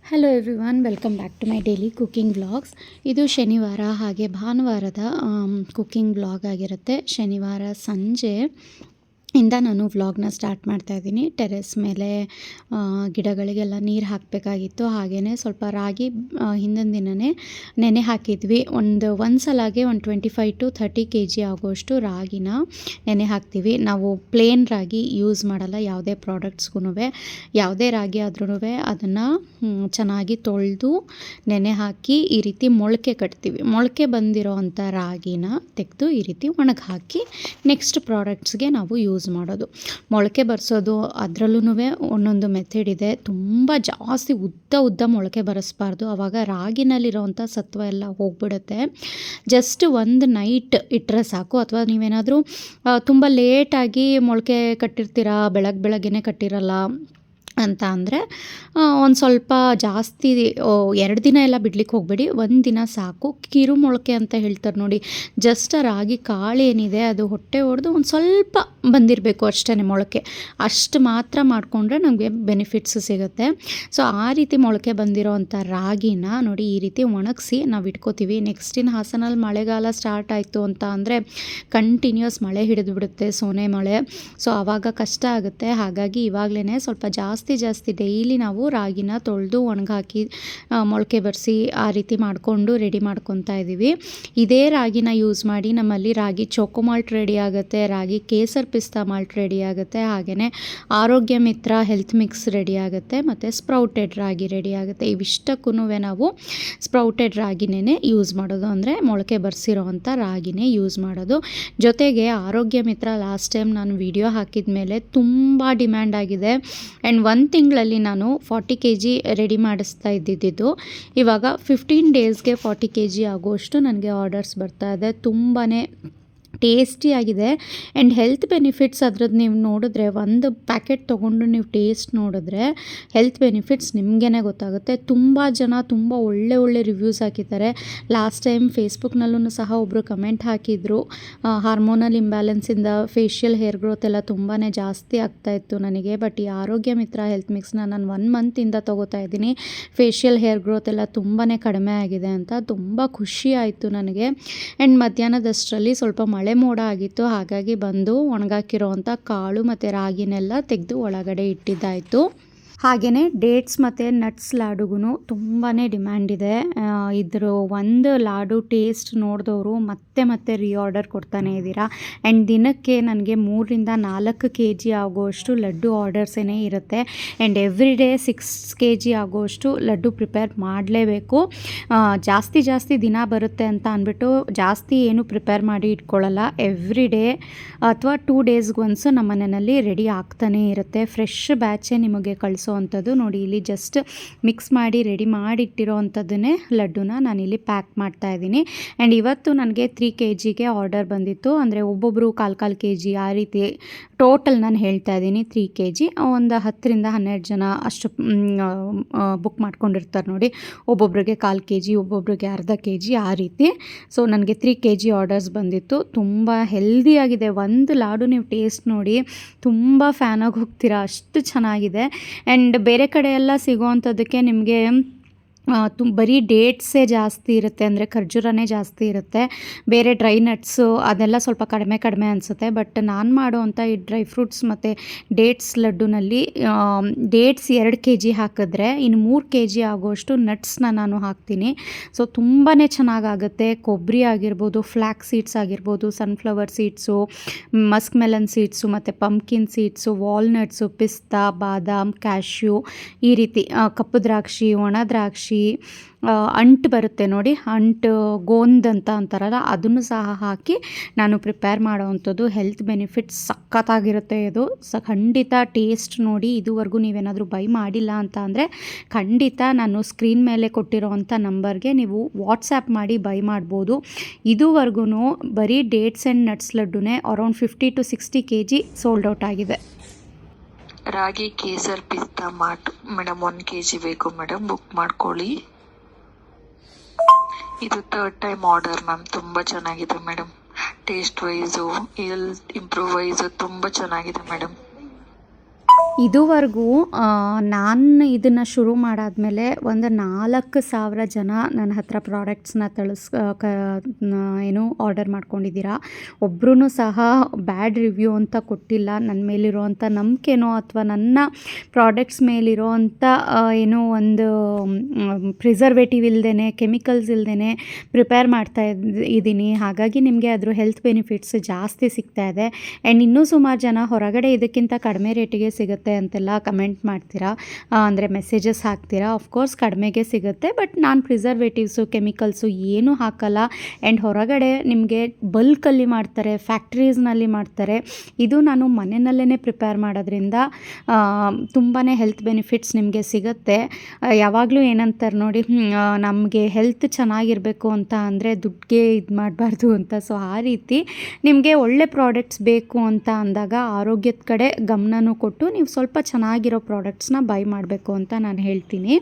Hello everyone, welcome back to my daily cooking vlogs. ಇದು ಶನಿವಾರ ಹಾಗೆ ಭಾನುವಾರದ ಕುಕ್ಕಿಂಗ್ ವ್ಲಾಗ್ ಆಗಿರುತ್ತೆ. ಶನಿವಾರ ಸಂಜೆ ಇಂದ ನಾನು ವ್ಲಾಗ್ನ ಸ್ಟಾರ್ಟ್ ಮಾಡ್ತಾಯಿದ್ದೀನಿ. ಟೆರೆಸ್ ಮೇಲೆ ಗಿಡಗಳಿಗೆಲ್ಲ ನೀರು ಹಾಕಬೇಕಾಗಿತ್ತು. ಹಾಗೆಯೇ ಸ್ವಲ್ಪ ರಾಗಿ ಹಿಂದಿನ ದಿನವೇ ನೆನೆ ಹಾಕಿದ್ವಿ. ಒಂದು ಸಲಾಗೆ 25 to 30 kg ಆಗೋಷ್ಟು ರಾಗಿನ ನೆನೆ ಹಾಕ್ತೀವಿ. ನಾವು ಪ್ಲೇನ್ ರಾಗಿ ಯೂಸ್ ಮಾಡಲ್ಲ. ಯಾವುದೇ ಪ್ರಾಡಕ್ಟ್ಸ್ಗೂ ಯಾವುದೇ ರಾಗಿ ಆದ್ರೂ ಅದನ್ನು ಚೆನ್ನಾಗಿ ತೊಳೆದು ನೆನೆ ಹಾಕಿ ಈ ರೀತಿ ಮೊಳಕೆ ಕಟ್ತೀವಿ. ಮೊಳಕೆ ಬಂದಿರೋ ಅಂಥ ರಾಗಿನ ತೆಗೆದು ಈ ರೀತಿ ಒಣಗಿ ಹಾಕಿ ನೆಕ್ಸ್ಟ್ ಪ್ರಾಡಕ್ಟ್ಸ್ಗೆ ನಾವು ಯೂಸ್ ಮಾಡೋದು. ಮೊಳಕೆ ಬರೆಸೋದು ಅದರಲ್ಲೂ ಒಂದೊಂದು ಮೆಥಡ್ ಇದೆ. ತುಂಬ ಜಾಸ್ತಿ ಉದ್ದ ಮೊಳಕೆ ಬರೆಸ್ಬಾರ್ದು, ಆವಾಗ ರಾಗಿನಲ್ಲಿರೋವಂಥ ಸತ್ವ ಎಲ್ಲ ಹೋಗ್ಬಿಡುತ್ತೆ. ಜಸ್ಟ್ ಒಂದು ನೈಟ್ ಇಟ್ಟರೆ ಸಾಕು. ಅಥವಾ ನೀವೇನಾದರೂ ತುಂಬ ಲೇಟಾಗಿ ಮೊಳಕೆ ಕಟ್ಟಿರ್ತೀರಾ, ಬೆಳಗ್ಗೆನೇ ಕಟ್ಟಿರಲ್ಲ ಅಂತ ಅಂದರೆ ಒಂದು ಸ್ವಲ್ಪ ಜಾಸ್ತಿ 2 ದಿನ ಎಲ್ಲ ಬಿಡ್ಲಿಕ್ಕೆ ಹೋಗಬೇಡಿ, 1 ದಿನ ಸಾಕು. ಕಿರು ಮೊಳಕೆ ಅಂತ ಹೇಳ್ತಾರೆ ನೋಡಿ, ಜಸ್ಟ್ ರಾಗಿ ಕಾಳು ಏನಿದೆ ಅದು ಹೊಟ್ಟೆ ಹೊಡೆದು ಒಂದು ಸ್ವಲ್ಪ ಬಂದಿರಬೇಕು ಅಷ್ಟೇ ಮೊಳಕೆ, ಅಷ್ಟು ಮಾತ್ರ ಮಾಡಿಕೊಂಡ್ರೆ ನಮಗೆ ಬೆನಿಫಿಟ್ಸ್ ಸಿಗುತ್ತೆ. ಸೊ ಆ ರೀತಿ ಮೊಳಕೆ ಬಂದಿರೋ ಅಂಥ ರಾಗಿನ ನೋಡಿ ಈ ರೀತಿ ಒಣಗಿಸಿ ನಾವು ಇಟ್ಕೋತೀವಿ. ನೆಕ್ಸ್ಟಿನ ಹಾಸನಲ್ಲಿ ಮಳೆಗಾಲ ಸ್ಟಾರ್ಟ್ ಆಯಿತು ಅಂತ ಅಂದರೆ ಕಂಟಿನ್ಯೂಸ್ ಮಳೆ ಹಿಡಿದು ಬಿಡುತ್ತೆ, ಸೋನೆ ಮಳೆ. ಸೊ ಆವಾಗ ಕಷ್ಟ ಆಗುತ್ತೆ. ಹಾಗಾಗಿ ಇವಾಗಲೇ ಸ್ವಲ್ಪ ಜಾಸ್ತಿ ಡೈಲಿ ನಾವು ರಾಗಿನ ತೊಳೆದು ಒಣಗಾಕಿ ಮೊಳಕೆ ಬರೆಸಿ ಆ ರೀತಿ ಮಾಡಿಕೊಂಡು ರೆಡಿ ಮಾಡ್ಕೊತಾ ಇದ್ದೀವಿ. ಇದೇ ರಾಗಿನ ಯೂಸ್ ಮಾಡಿ ನಮ್ಮಲ್ಲಿ ರಾಗಿ ಚೋಕೋ ಮಾಲ್ಟ್ ರೆಡಿ ಆಗುತ್ತೆ, ರಾಗಿ ಕೇಸರ್ ಪಿಸ್ತಾ ಮಾಲ್ಟ್ ರೆಡಿ ಆಗುತ್ತೆ, ಹಾಗೆಯೇ ಆರೋಗ್ಯ ಮಿತ್ರ ಹೆಲ್ತ್ ಮಿಕ್ಸ್ ರೆಡಿ ಆಗುತ್ತೆ, ಮತ್ತು ಸ್ಪ್ರೌಟೆಡ್ ರಾಗಿ ರೆಡಿ ಆಗುತ್ತೆ. ಇವಿಷ್ಟಕ್ಕೂ ನಾವು ಸ್ಪ್ರೌಟೆಡ್ ರಾಗಿನೇ ಯೂಸ್ ಮಾಡೋದು, ಅಂದರೆ ಮೊಳಕೆ ಬರೆಸಿರೋ ಅಂಥ ರಾಗಿನೇ ಯೂಸ್ ಮಾಡೋದು. ಜೊತೆಗೆ ಆರೋಗ್ಯ ಮಿತ್ರ ಲಾಸ್ಟ್ ಟೈಮ್ ನಾನು ವಿಡಿಯೋ ಹಾಕಿದ ಮೇಲೆ ತುಂಬ ಡಿಮ್ಯಾಂಡ್ ಆಗಿದೆ. ಆ್ಯಂಡ್ 1 ತಿಂಗಳಲ್ಲಿ ನಾನು 40 kg ರೆಡಿ ಮಾಡಿಸ್ತಾ ಇದ್ದಿದ್ದು, ಇವಾಗ 15 ಡೇಸ್ಗೆ 40 kg ಆಗುವಷ್ಟು ನನಗೆ ಆರ್ಡರ್ಸ್ ಬರ್ತಾ ಇದೆ. ತುಂಬಾ ಟೇಸ್ಟಿಯಾಗಿದೆ. ಆ್ಯಂಡ್ ಹೆಲ್ತ್ ಬೆನಿಫಿಟ್ಸ್ ಅದ್ರದ್ದು ನೀವು ನೋಡಿದ್ರೆ, ಒಂದು ಪ್ಯಾಕೆಟ್ ತೊಗೊಂಡು ನೀವು ಟೇಸ್ಟ್ ನೋಡಿದ್ರೆ ಹೆಲ್ತ್ ಬೆನಿಫಿಟ್ಸ್ ನಿಮಗೇ ಗೊತ್ತಾಗುತ್ತೆ. ತುಂಬ ಜನ ತುಂಬ ಒಳ್ಳೆ ರಿವ್ಯೂಸ್ ಹಾಕಿದ್ದಾರೆ. ಲಾಸ್ಟ್ ಟೈಮ್ ಫೇಸ್ಬುಕ್ನಲ್ಲೂ ಸಹ ಒಬ್ಬರು ಕಮೆಂಟ್ ಹಾಕಿದರು, ಹಾರ್ಮೋನಲ್ ಇಂಬ್ಯಾಲೆನ್ಸಿಂದ ಫೇಶಿಯಲ್ ಹೇರ್ ಗ್ರೋತ್ ಎಲ್ಲ ತುಂಬಾ ಜಾಸ್ತಿ ಆಗ್ತಾಯಿತ್ತು ನನಗೆ. ಬಟ್ ಈ ಆರೋಗ್ಯ ಮಿತ್ರ ಹೆಲ್ತ್ ಮಿಕ್ಸ್ನ ನಾನು 1 ಮಂತಿಂದ ತೊಗೋತಾ ಇದ್ದೀನಿ. ಫೇಶಿಯಲ್ ಹೇರ್ ಗ್ರೋತ್ ಎಲ್ಲ ತುಂಬಾ ಕಡಿಮೆ ಆಗಿದೆ ಅಂತ ತುಂಬ ಖುಷಿ ಆಯಿತು ನನಗೆ. ಆ್ಯಂಡ್ ಮಧ್ಯಾಹ್ನದಷ್ಟರಲ್ಲಿ ಸ್ವಲ್ಪ ಮಳೆ ಮೋಡ ಆಗಿತ್ತು, ಹಾಗಾಗಿ ಬಂದು ಒಣಗಾಕಿರೋ ಅಂಥ ಕಾಳು ಮತ್ತು ರಾಗಿನೆಲ್ಲ ತೆಗೆದು ಒಳಗಡೆ ಇಟ್ಟಿದ್ದಾಯಿತು. ಹಾಗೆಯೇ ಡೇಟ್ಸ್ ಮತ್ತು ನಟ್ಸ್ ಲಾಡುಗೂ ತುಂಬಾ ಡಿಮ್ಯಾಂಡ್ ಇದೆ. ಇದ್ರ ಒಂದು ಲಾಡು ಟೇಸ್ಟ್ ನೋಡಿದವರು ಮತ್ತೆ ರೀಆರ್ಡರ್ ಕೊಡ್ತಾನೆ ಇದ್ದೀರಾ. ಆ್ಯಂಡ್ ದಿನಕ್ಕೆ ನನಗೆ 3 to 4 kg ಆಗುವಷ್ಟು ಲಡ್ಡು ಆರ್ಡರ್ಸೇ ಇರುತ್ತೆ. ಆ್ಯಂಡ್ ಎವ್ರಿ ಡೇ 6 kg ಆಗುವಷ್ಟು ಲಡ್ಡು ಪ್ರಿಪೇರ್ ಮಾಡಲೇಬೇಕು. ಜಾಸ್ತಿ ದಿನ ಬರುತ್ತೆ ಅಂತ ಅಂದ್ಬಿಟ್ಟು ಜಾಸ್ತಿ ಏನು ಪ್ರಿಪೇರ್ ಮಾಡಿ ಇಟ್ಕೊಳ್ಳಲ್ಲ. ಎವ್ರಿ ಡೇ ಅಥವಾ 2 ಡೇಸ್ಗೆ ಒನ್ಸು ನಮ್ಮ ಮನೆಯಲ್ಲಿ ರೆಡಿ ಆಗ್ತಾನೇ ಇರುತ್ತೆ. ಫ್ರೆಶ್ ಬ್ಯಾಚೇ ನಿಮಗೆ ಅಂಥದ್ದು ನೋಡಿ. ಇಲ್ಲಿ ಜಸ್ಟ್ ಮಿಕ್ಸ್ ಮಾಡಿ ರೆಡಿ ಮಾಡಿಟ್ಟಿರೋ ಅಂಥದ್ದನ್ನೇ ಲಡ್ಡುನ ನಾನಿಲ್ಲಿ ಪ್ಯಾಕ್ ಮಾಡ್ತಾ ಇದ್ದೀನಿ. ಆ್ಯಂಡ್ ಇವತ್ತು ನನಗೆ 3 kgಗೆ ಆರ್ಡರ್ ಬಂದಿತ್ತು, ಅಂದರೆ ಒಬ್ಬೊಬ್ಬರು 1/4 kg ಆ ರೀತಿ ಟೋಟಲ್ ನಾನು ಹೇಳ್ತಾ ಇದ್ದೀನಿ. 3 kg ಒಂದು 10 to 12 ಜನ ಅಷ್ಟು ಬುಕ್ ಮಾಡ್ಕೊಂಡಿರ್ತಾರೆ ನೋಡಿ. ಒಬ್ಬೊಬ್ರಿಗೆ 1/4 kg, ಒಬ್ಬೊಬ್ರಿಗೆ ಅರ್ಧ kg ಆ ರೀತಿ. ಸೊ ನನಗೆ 3 kg ಆರ್ಡರ್ಸ್ ಬಂದಿತ್ತು. ತುಂಬ ಹೆಲ್ದಿಯಾಗಿದೆ. ಒಂದು ಲಾಡು ನೀವು ಟೇಸ್ಟ್ ನೋಡಿ ತುಂಬ ಫ್ಯಾನ್ ಆಗಿ ಹೋಗ್ತೀರಾ, ಅಷ್ಟು ಚೆನ್ನಾಗಿದೆ. ಆ್ಯಂಡ್ ಬೇರೆ ಕಡೆ ಎಲ್ಲ ಸಿಗೋವಂಥದ್ದಕ್ಕೆ ನಿಮಗೆ ಬರೀ ಡೇಟ್ಸೇ ಜಾಸ್ತಿ ಇರುತ್ತೆ, ಅಂದರೆ ಖರ್ಜೂರನೇ ಜಾಸ್ತಿ ಇರುತ್ತೆ. ಬೇರೆ ಡ್ರೈ ನಟ್ಸು ಅದೆಲ್ಲ ಸ್ವಲ್ಪ ಕಡಿಮೆ ಅನಿಸುತ್ತೆ. ಬಟ್ ನಾನು ಮಾಡೋವಂಥ ಈ ಡ್ರೈ ಫ್ರೂಟ್ಸ್ ಮತ್ತು ಡೇಟ್ಸ್ ಲಡ್ಡುನಲ್ಲಿ ಡೇಟ್ಸ್ 2 kg ಹಾಕಿದ್ರೆ ಇನ್ನು 3 kg ಆಗೋಷ್ಟು ನಟ್ಸ್ನ ನಾನು ಹಾಕ್ತೀನಿ. ಸೊ ತುಂಬಾ ಚೆನ್ನಾಗಾಗುತ್ತೆ. ಕೊಬ್ಬರಿ ಆಗಿರ್ಬೋದು, ಫ್ಲ್ಯಾಕ್ಸ್ ಸೀಡ್ಸ್ ಆಗಿರ್ಬೋದು, sunflower seeds, Musk melon seeds, ಮತ್ತು ಪಂಪ್ಕಿನ್ ಸೀಡ್ಸು, ವಾಲ್ನಟ್ಸು, ಪಿಸ್ತಾ, ಬಾದಾಮ್, ಕ್ಯಾಶ್ಯೂ, ಈ ರೀತಿ ಕಪ್ಪು ದ್ರಾಕ್ಷಿ, ಒಣ ದ್ರಾಕ್ಷಿ, ಅಂಟು ಬರುತ್ತೆ ನೋಡಿ, ಅಂಟು ಗೋಂದ್ ಅಂತ ಅಂತಾರಲ್ಲ, ಅದನ್ನು ಸಹ ಹಾಕಿ ನಾನು ಪ್ರಿಪೇರ್ ಮಾಡೋವಂಥದ್ದು. ಹೆಲ್ತ್ ಬೆನಿಫಿಟ್ಸ್ ಸಖತ್ತಾಗಿರುತ್ತೆ ಇದು. ಖಂಡಿತ ಟೇಸ್ಟ್ ನೋಡಿ. ಇದುವರೆಗೂ ನೀವೇನಾದರೂ ಬೈ ಮಾಡಿಲ್ಲ ಅಂತ ಅಂದರೆ ಖಂಡಿತ ನಾನು ಸ್ಕ್ರೀನ್ ಮೇಲೆ ಕೊಟ್ಟಿರೋವಂಥ ನಂಬರ್ಗೆ ನೀವು ವಾಟ್ಸ್ಯಾಪ್ ಮಾಡಿ ಬೈ ಮಾಡ್ಬೋದು. ಇದುವರೆಗೂ ಬರೀ ಡೇಟ್ಸ್ ಆ್ಯಂಡ್ ನಟ್ಸ್ ಲಡ್ಡುನೇ around 50 to 60 kg sold out ಆಗಿದೆ. ರಾಗಿ ಕೇಸರ್ ಪಿಸ್ತಾ ಮಾಟ್ ಮೇಡಮ್ 1 kg ಬೇಕು ಮೇಡಮ್, ಬುಕ್ ಮಾಡ್ಕೊಳ್ಳಿ. ಇದು 3rd ಟೈಮ್ ಆರ್ಡರ್ ಮ್ಯಾಮ್. ತುಂಬ ಚೆನ್ನಾಗಿದೆ madam. Taste wise, health improve wise ತುಂಬ ಚೆನ್ನಾಗಿದೆ ಮೇಡಮ್. ಇದುವರೆಗೂ ನಾನು ಇದನ್ನು ಶುರು ಮಾಡಾದಮೇಲೆ ಒಂದು 4,000 ಜನ ನನ್ನ ಹತ್ರ ಪ್ರಾಡಕ್ಟ್ಸ್ನ ಆರ್ಡರ್ ಮಾಡ್ಕೊಂಡಿದ್ದೀರಾ. ಒಬ್ಬರೂ ಸಹ ಬ್ಯಾಡ್ ರಿವ್ಯೂ ಅಂತ ಕೊಟ್ಟಿಲ್ಲ. ನನ್ನ ಮೇಲಿರುವಂಥ ನಂಬಿಕೆನೋ ಅಥವಾ ನನ್ನ ಪ್ರಾಡಕ್ಟ್ಸ್ ಮೇಲಿರೋವಂಥ ಒಂದು ಪ್ರಿಸರ್ವೇಟಿವ್ ಇಲ್ಲದೇ ಕೆಮಿಕಲ್ಸ್ ಇಲ್ಲದೇ ಪ್ರಿಪೇರ್ ಮಾಡ್ತಾ ಇದ್ದೀನಿ. ಹಾಗಾಗಿ ನಿಮಗೆ ಅದ್ರ ಹೆಲ್ತ್ ಬೆನಿಫಿಟ್ಸ್ ಜಾಸ್ತಿ ಸಿಗ್ತಾ ಇದೆ. ಆ್ಯಂಡ್ ಇನ್ನೂ ಸುಮಾರು ಜನ ಹೊರಗಡೆ ಇದಕ್ಕಿಂತ ಕಡಿಮೆ ರೇಟಿಗೆ ಸಿಗುತ್ತೆ ಅಂತೆಲ್ಲ ಕಮೆಂಟ್ ಮಾಡ್ತೀರಾ, ಅಂದರೆ ಮೆಸೇಜಸ್ ಹಾಕ್ತೀರಾ. ಆಫ್ಕೋರ್ಸ್ ಕಡಿಮೆಗೆ ಸಿಗುತ್ತೆ, ಬಟ್ ನಾನು ಪ್ರಿಸರ್ವೇಟಿವ್ಸು ಕೆಮಿಕಲ್ಸು ಏನೂ ಹಾಕಲ್ಲ. ಆ್ಯಂಡ್ ಹೊರಗಡೆ ನಿಮಗೆ ಬಲ್ಕಲ್ಲಿ ಮಾಡ್ತಾರೆ, ಫ್ಯಾಕ್ಟ್ರೀಸ್ನಲ್ಲಿ ಮಾಡ್ತಾರೆ. ಇದು ನಾನು ಮನೆಯಲ್ಲೇ ಪ್ರಿಪೇರ್ ಮಾಡೋದ್ರಿಂದ ತುಂಬಾ ಹೆಲ್ತ್ ಬೆನಿಫಿಟ್ಸ್ ನಿಮಗೆ ಸಿಗುತ್ತೆ. ಯಾವಾಗಲೂ ಏನಂತಾರೆ ನೋಡಿ, ನಮಗೆ ಹೆಲ್ತ್ ಚೆನ್ನಾಗಿರಬೇಕು ಅಂತ ಅಂದರೆ ದುಡ್ಡಿಗೆ ಇದು ಮಾಡಬಾರ್ದು ಅಂತ. ಸೊ ಆ ರೀತಿ ನಿಮಗೆ ಒಳ್ಳೆ ಪ್ರಾಡಕ್ಟ್ಸ್ ಬೇಕು ಅಂತ ಅಂದಾಗ ಆರೋಗ್ಯದ ಕಡೆ ಗಮನನೂ ಕೊಟ್ಟು ನೀವು ಸ್ವಲ್ಪ ಚೆನ್ನಾಗಿರೋ ಪ್ರಾಡಕ್ಟ್ಸ್ನ ಬೈ ಮಾಡಬೇಕು ಅಂತ ನಾನು ಹೇಳ್ತೀನಿ.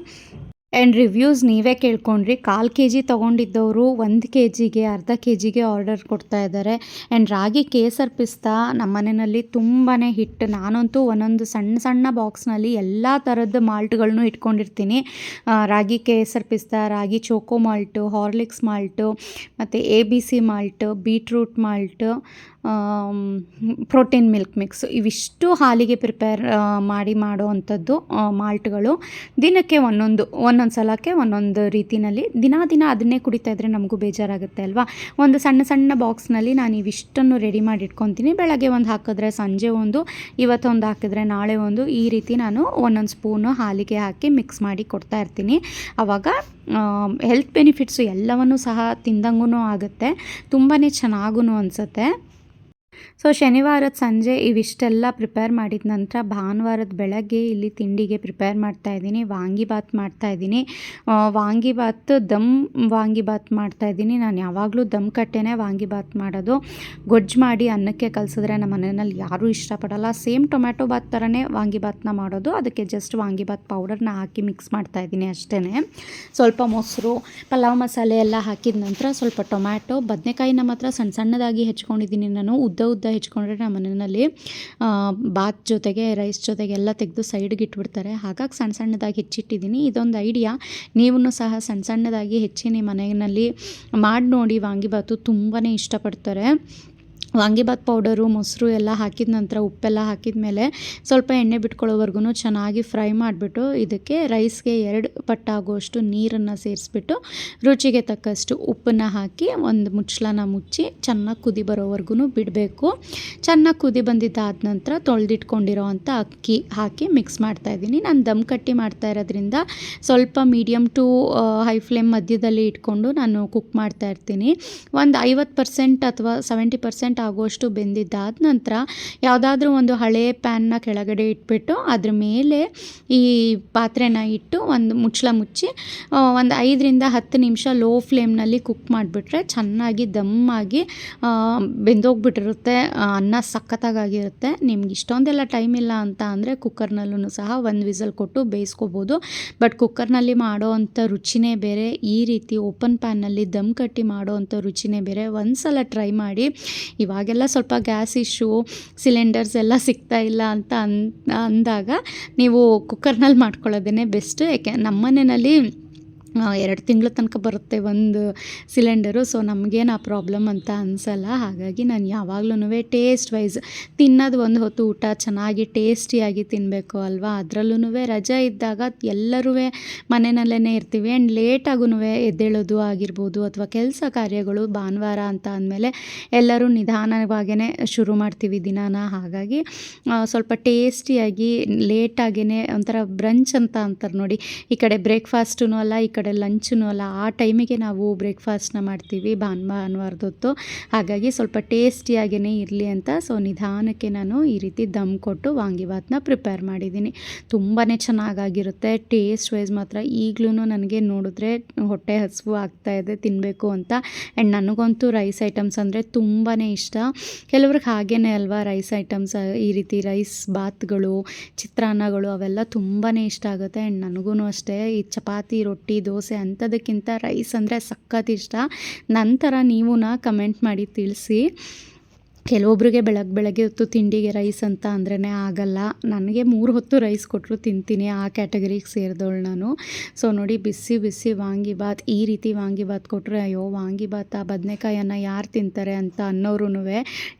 ಆ್ಯಂಡ್ ರಿವ್ಯೂಸ್ ನೀವೇ ಕೇಳ್ಕೊಂಡ್ರಿ. 1/4 kg ತೊಗೊಂಡಿದ್ದವರು 1 kgಗೆ, ಅರ್ಧ kgಗೆ ಆರ್ಡರ್ ಕೊಡ್ತಾ ಇದ್ದಾರೆ. ಆ್ಯಂಡ್ ರಾಗಿ ಕೇಸರ್ ಪಿಸ್ತಾ ನಮ್ಮ ಮನೆಯಲ್ಲಿ ತುಂಬಾ ಹಿಟ್. ನಾನಂತೂ ಒಂದೊಂದು ಸಣ್ಣ ಸಣ್ಣ ಬಾಕ್ಸ್ನಲ್ಲಿ ಎಲ್ಲ ಥರದ ಮಾಲ್ಟ್ಗಳನ್ನೂ ಇಟ್ಕೊಂಡಿರ್ತೀನಿ. ರಾಗಿ ಕೇಸರ್ ಪಿಸ್ತಾ, ರಾಗಿ ಚೋಕೋ ಮಾಲ್ಟು, ಹಾರ್ಲಿಕ್ಸ್ ಮಾಲ್ಟು, ಮತ್ತು ABC malt, beetroot malt, protein milk mix, ಇವಿಷ್ಟು ಹಾಲಿಗೆ ಪ್ರಿಪೇರ್ ಮಾಡೋ ಅಂಥದ್ದು ಮಾಲ್ಟ್ಗಳು. ದಿನಕ್ಕೆ ಒಂದೊಂದು ಸಲಕ್ಕೆ ಒಂದೊಂದು ರೀತಿಯಲ್ಲಿ ದಿನ ಅದನ್ನೇ ಕುಡಿತಾ ಇದ್ದರೆ ನಮಗೂ ಬೇಜಾರಾಗುತ್ತೆ ಅಲ್ವಾ. ಒಂದು ಸಣ್ಣ ಸಣ್ಣ ಬಾಕ್ಸ್ನಲ್ಲಿ ನಾನು ಇವಿಷ್ಟನ್ನು ರೆಡಿ ಮಾಡಿ ಇಟ್ಕೊತೀನಿ. ಬೆಳಗ್ಗೆ ಒಂದು ಹಾಕಿದ್ರೆ ಸಂಜೆ ಒಂದು, ಇವತ್ತೊಂದು ಹಾಕಿದ್ರೆ ನಾಳೆ ಒಂದು, ಈ ರೀತಿ ನಾನು ಒಂದೊಂದು ಸ್ಪೂನು ಹಾಲಿಗೆ ಹಾಕಿ ಮಿಕ್ಸ್ ಮಾಡಿ ಕೊಡ್ತಾ ಇರ್ತೀನಿ. ಆವಾಗ ಹೆಲ್ತ್ ಬೆನಿಫಿಟ್ಸು ಎಲ್ಲವನ್ನೂ ಸಹ ತಿಂದಂಗೂ ಆಗುತ್ತೆ, ತುಂಬಾ ಚೆನ್ನಾಗೂ ಅನಿಸುತ್ತೆ. ಸೊ ಶನಿವಾರದ ಸಂಜೆ ಇವಿಷ್ಟೆಲ್ಲ ಪ್ರಿಪೇರ್ ಮಾಡಿದ ನಂತರ ಭಾನುವಾರದ ಬೆಳಗ್ಗೆ ಇಲ್ಲಿ ತಿಂಡಿಗೆ ಪ್ರಿಪೇರ್ ಮಾಡ್ತಾಯಿದ್ದೀನಿ. ವಾಂಗಿಬಾತ್ ಮಾಡ್ತಾಯಿದ್ದೀನಿ. ವಾಂಗಿಬಾತ್ ದಮ್ ವಾಂಗಿಬಾತ್ ಮಾಡ್ತಾಯಿದ್ದೀನಿ. ನಾನು ಯಾವಾಗಲೂ ದಮ್ ಕಟ್ಟೆನೇ ವಾಂಗಿಬಾತ್ ಮಾಡೋದು. ಗೊಜ್ಜು ಮಾಡಿ ಅನ್ನಕ್ಕೆ ಕಲಿಸಿದ್ರೆ ನಮ್ಮ ಮನೆಯಲ್ಲಿ ಯಾರೂ ಇಷ್ಟಪಡಲ್ಲ. ಸೇಮ್ ಟೊಮ್ಯಾಟೊ ಬಾತ್ ಥರನೇ ವಾಂಗಿಬಾತ್ನ ಮಾಡೋದು. ಅದಕ್ಕೆ ಜಸ್ಟ್ ವಾಂಗಿಬಾತ್ ಪೌಡರ್ನ ಹಾಕಿ ಮಿಕ್ಸ್ ಮಾಡ್ತಾಯಿದ್ದೀನಿ ಅಷ್ಟೇ. ಸ್ವಲ್ಪ ಮೊಸರು, ಪಲಾವ್ ಮಸಾಲೆ ಎಲ್ಲ ಹಾಕಿದ ನಂತರ ಸ್ವಲ್ಪ ಟೊಮ್ಯಾಟೊ, ಬದನೆಕಾಯಿನ ಮಾತ್ರ ಸಣ್ಣ ಸಣ್ಣದಾಗಿ ಹೆಚ್ಕೊಂಡಿದ್ದೀನಿ. ನಾನು ಉದ್ದ ಹೆಚ್ಕೊಂಡ್ರೆ ನಮ್ಮ ಮನೆಯಲ್ಲಿ ಬಾತ್ ಜೊತೆಗೆ ರೈಸ್ ಜೊತೆಗೆ ಎಲ್ಲ ತೆಗೆದು ಸೈಡ್ಗೆ ಇಟ್ಬಿಡ್ತಾರೆ. ಹಾಗಾಗಿ ಸಣ್ಣ ಸಣ್ಣದಾಗಿ ಹೆಚ್ಚಿಟ್ಟಿದ್ದೀನಿ. ಇದೊಂದು ಐಡಿಯಾ, ನೀವು ಸಹ ಸಣ್ಣ ಸಣ್ಣದಾಗಿ ಹೆಚ್ಚಿ ನಿಮ್ಮ ಮನೆಯಲ್ಲಿ ಮಾಡಿ ನೋಡಿ. ವಾಂಗಿಬಾತು ತುಂಬಾ ಇಷ್ಟಪಡ್ತಾರೆ. ವಾಂಗಿಬಾತ್ ಪೌಡರು, ಮೊಸರು ಎಲ್ಲ ಹಾಕಿದ ನಂತರ ಉಪ್ಪೆಲ್ಲ ಹಾಕಿದ ಮೇಲೆ ಸ್ವಲ್ಪ ಎಣ್ಣೆ ಬಿಟ್ಕೊಳ್ಳೋವರೆಗೂ ಚೆನ್ನಾಗಿ ಫ್ರೈ ಮಾಡಿಬಿಟ್ಟು ಇದಕ್ಕೆ ರೈಸ್ಗೆ 2 ಪಟ್ಟಾಗುವಷ್ಟು ನೀರನ್ನು ಸೇರಿಸ್ಬಿಟ್ಟು ರುಚಿಗೆ ತಕ್ಕಷ್ಟು ಉಪ್ಪನ್ನು ಹಾಕಿ ಒಂದು ಮುಚ್ಚಳನ ಮುಚ್ಚಿ ಚೆನ್ನಾಗಿ ಕುದಿ ಬರೋವರೆಗೂ ಬಿಡಬೇಕು. ಚೆನ್ನಾಗಿ ಕುದಿ ಬಂದಿದ್ದಾದ ನಂತರ ತೊಳೆದಿಟ್ಕೊಂಡಿರೋ ಅಂಥ ಅಕ್ಕಿ ಹಾಕಿ ಮಿಕ್ಸ್ ಮಾಡ್ತಾಯಿದ್ದೀನಿ. ನಾನು ದಮ್ ಕಟ್ಟಿ ಮಾಡ್ತಾ ಇರೋದ್ರಿಂದ ಸ್ವಲ್ಪ ಮೀಡಿಯಮ್ ಟು ಹೈ ಫ್ಲೇಮ್ ಮಧ್ಯದಲ್ಲಿ ಇಟ್ಕೊಂಡು ನಾನು ಕುಕ್ ಮಾಡ್ತಾ ಇರ್ತೀನಿ. ಒಂದು 50% ಅಥವಾ 70% ಆಗುವಷ್ಟು ಬೆಂದಿದ್ದಾದ ನಂತರ ಯಾವುದಾದ್ರೂ ಒಂದು ಹಳೆ ಪ್ಯಾನ್ನ ಕೆಳಗಡೆ ಇಟ್ಬಿಟ್ಟು ಅದ್ರ ಮೇಲೆ ಈ ಪಾತ್ರೆನ ಇಟ್ಟು ಒಂದು ಮುಚ್ಚಳ ಮುಚ್ಚಿ ಒಂದು 5ರಿಂದ 10 ನಿಮಿಷ ಲೋ ಫ್ಲೇಮ್ನಲ್ಲಿ ಕುಕ್ ಮಾಡಿಬಿಟ್ರೆ ಚೆನ್ನಾಗಿ ದಮ್ಮಾಗಿ ಬೆಂದೋಗ್ಬಿಟ್ಟಿರುತ್ತೆ. ಅನ್ನ ಸಖತ್ತಾಗಿರುತ್ತೆ. ನಿಮ್ಗೆ ಇಷ್ಟೊಂದೆಲ್ಲ ಟೈಮ್ ಇಲ್ಲ ಅಂತ ಅಂದರೆ ಕುಕ್ಕರ್ನಲ್ಲೂ ಸಹ 1 ವಿಸಲ್ ಕೊಟ್ಟು ಬೇಯಿಸ್ಕೋಬೋದು. ಬಟ್ ಕುಕ್ಕರ್ನಲ್ಲಿ ಮಾಡೋ ಅಂಥ ರುಚಿನೇ ಬೇರೆ, ಈ ರೀತಿ ಓಪನ್ ಪ್ಯಾನ್ನಲ್ಲಿ ದಮ್ ಕಟ್ಟಿ ಮಾಡೋ ಅಂಥ ರುಚಿನೇ ಬೇರೆ. ಒಂದು ಸಲ ಟ್ರೈ ಮಾಡಿ. ಇವಾಗೆಲ್ಲ ಸ್ವಲ್ಪ ಗ್ಯಾಸ್ ಇಶ್ಯೂ, ಸಿಲಿಂಡರ್ಸ್ ಎಲ್ಲ ಸಿಗ್ತಾ ಇಲ್ಲ ಅಂತ ಅಂದಾಗ ನೀವು ಕುಕ್ಕರ್ನಲ್ಲಿ ಮಾಡ್ಕೊಳ್ಳೋದೇ ಬೆಸ್ಟ್. ಯಾಕೆ ನಮ್ಮ ಮನೆಯಲ್ಲಿ 2 ತಿಂಗಳ ತನಕ ಬರುತ್ತೆ ಒಂದು ಸಿಲಿಂಡರು. ಸೊ ನಮಗೇನು ಆ ಪ್ರಾಬ್ಲಮ್ ಅಂತ ಅನಿಸಲ್ಲ. ಹಾಗಾಗಿ ನಾನು ಯಾವಾಗ್ಲೂ ಟೇಸ್ಟ್ ವೈಸ್ ತಿನ್ನೋದು ಒಂದು ಹೊತ್ತು ಊಟ ಚೆನ್ನಾಗಿ ಟೇಸ್ಟಿಯಾಗಿ ತಿನ್ನಬೇಕು ಅಲ್ವಾ. ಅದರಲ್ಲೂ ರಜೆ ಇದ್ದಾಗ ಎಲ್ಲರೂ ಮನೆಯಲ್ಲೇ ಇರ್ತೀವಿ. ಆ್ಯಂಡ್ ಲೇಟಾಗೂ ಎದ್ದೇಳೋದು ಆಗಿರ್ಬೋದು ಅಥವಾ ಕೆಲಸ ಕಾರ್ಯಗಳು ಭಾನುವಾರ ಅಂತ ಅಂದಮೇಲೆ ಎಲ್ಲರೂ ನಿಧಾನವಾಗಿಯೇ ಶುರು ಮಾಡ್ತೀವಿ ದಿನಾನ. ಹಾಗಾಗಿ ಸ್ವಲ್ಪ ಟೇಸ್ಟಿಯಾಗಿ ಲೇಟಾಗೇ ಒಂಥರ ಬ್ರಂಚ್ ಅಂತ ಅಂತಾರೆ ನೋಡಿ, ಈ ಕಡೆ ಬ್ರೇಕ್ಫಾಸ್ಟೂ ಅಲ್ಲ, ಈ ಕಡೆ ಲಂಚೂ ಅಲ್ಲ, ಆ ಟೈಮಿಗೆ ನಾವು ಬ್ರೇಕ್ಫಾಸ್ಟ್ನ ಮಾಡ್ತೀವಿ ಭಾನುವಾರದೊತ್ತು. ಹಾಗಾಗಿ ಸ್ವಲ್ಪ ಟೇಸ್ಟಿಯಾಗೇ ಇರಲಿ ಅಂತ ಸೊ ನಿಧಾನಕ್ಕೆ ನಾನು ಈ ರೀತಿ ದಮ್ ಕೊಟ್ಟು ವಾಂಗಿಬಾತ್ನ ಪ್ರಿಪೇರ್ ಮಾಡಿದ್ದೀನಿ. ತುಂಬಾ ಚೆನ್ನಾಗಿರುತ್ತೆ. ಟೇಸ್ಟ್ ವೈಸ್ ಮಾತ್ರ ಈಗಲೂ ನನಗೆ ನೋಡಿದ್ರೆ ಹೊಟ್ಟೆ ಹಸಿವು ಆಗ್ತಾಯಿದೆ ತಿನ್ನಬೇಕು ಅಂತ. ಆ್ಯಂಡ್ ನನಗಂತೂ ರೈಸ್ ಐಟಮ್ಸ್ ಅಂದರೆ ತುಂಬಾ ಇಷ್ಟ. ಕೆಲವ್ರಿಗೆ ಹಾಗೇ ಅಲ್ವಾ, ರೈಸ್ ಐಟಮ್ಸ್ ಈ ರೀತಿ ರೈಸ್ ಬಾತ್ಗಳು, ಚಿತ್ರಾನ್ನಗಳು ಅವೆಲ್ಲ ತುಂಬಾ ಇಷ್ಟ ಆಗುತ್ತೆ. ಆ್ಯಂಡ್ ನನಗೂ ಅಷ್ಟೇ ಈ ಚಪಾತಿ, ರೊಟ್ಟಿ, ದೋಸೆ ಅಂಥದಕ್ಕಿಂತ ರೈಸ್ ಅಂದರೆ ಸಖತ್ ಇಷ್ಟ. ನಂತರ ನೀವು ಕಮೆಂಟ್ ಮಾಡಿ ತಿಳಿಸಿ. ಕೆಲವೊಬ್ರಿಗೆ ಬೆಳಗ್ಗೆ ಹೊತ್ತು ತಿಂಡಿಗೆ ರೈಸ್ ಅಂತ ಅಂದ್ರೇ ಆಗಲ್ಲ. ನನಗೆ 3 ಹೊತ್ತು ರೈಸ್ ಕೊಟ್ಟರು ತಿಂತೀನಿ, ಆ ಕ್ಯಾಟಗರಿಗೆ ಸೇರಿದವಳು ನಾನು. ಸೊ ನೋಡಿ, ಬಿಸಿ ಬಿಸಿ ವಾಂಗಿಬಾತ್, ಈ ರೀತಿ ವಾಂಗಿಬಾತ್ ಕೊಟ್ಟರೆ ಅಯ್ಯೋ ವಾಂಗಿಬಾತ ಬದನೆಕಾಯನ್ನು ಯಾರು ತಿಂತಾರೆ ಅಂತ ಅನ್ನೋರು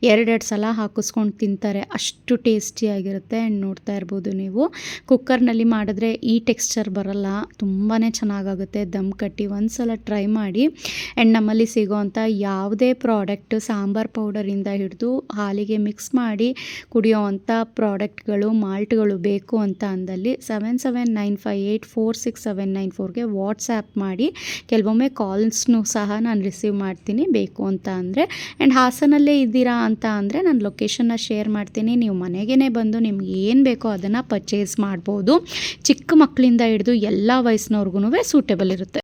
2 ಸಲ ಹಾಕಿಸ್ಕೊಂಡು ತಿಂತಾರೆ, ಅಷ್ಟು ಟೇಸ್ಟಿಯಾಗಿರುತ್ತೆ. ಆ್ಯಂಡ್ ನೋಡ್ತಾ ಇರ್ಬೋದು ನೀವು, ಕುಕ್ಕರ್ನಲ್ಲಿ ಮಾಡಿದ್ರೆ ಈ ಟೆಕ್ಸ್ಚರ್ ಬರಲ್ಲ, ತುಂಬಾ ಚೆನ್ನಾಗಾಗುತ್ತೆ. ದಮ್ ಕಟ್ಟಿ ಒಂದು ಸಲ ಟ್ರೈ ಮಾಡಿ. ಆ್ಯಂಡ್ ನಮ್ಮಲ್ಲಿ ಸಿಗೋವಂಥ ಯಾವುದೇ ಪ್ರಾಡಕ್ಟ್ ಸಾಂಬಾರ್ ಪೌಡರಿಂದ ಹಿಡಿದು ಹಾಲಿಗೆ ಮಿಕ್ಸ್ ಮಾಡಿ ಕುಡಿಯೋವಂಥ ಪ್ರಾಡಕ್ಟ್ಗಳು, ಮಾಲ್ಟ್ಗಳು ಬೇಕು ಅಂತ ಅಂದಲ್ಲಿ 7795846794ಗೆ ವಾಟ್ಸ್ಯಾಪ್ ಮಾಡಿ. ಕೆಲವೊಮ್ಮೆ ಕಾಲ್ಸ್ನೂ ಸಹ ನಾನು ರಿಸೀವ್ ಮಾಡ್ತೀನಿ ಬೇಕು ಅಂತ ಅಂದರೆ. ಆ್ಯಂಡ್ ಹಾಸನಲ್ಲೇ ಇದ್ದೀರಾ ಅಂತ ಅಂದರೆ ನಾನು ಲೊಕೇಶನ್ನ ಶೇರ್ ಮಾಡ್ತೀನಿ, ನೀವು ಮನೆಗೇ ಬಂದು ನಿಮ್ಗೆ ಏನು ಬೇಕೋ ಅದನ್ನು ಪರ್ಚೇಸ್ ಮಾಡ್ಬೋದು. ಚಿಕ್ಕ ಮಕ್ಕಳಿಂದ ಹಿಡಿದು ಎಲ್ಲ ವಯಸ್ಸಿನವ್ರಿಗೂ ಸೂಟೇಬಲ್ ಇರುತ್ತೆ.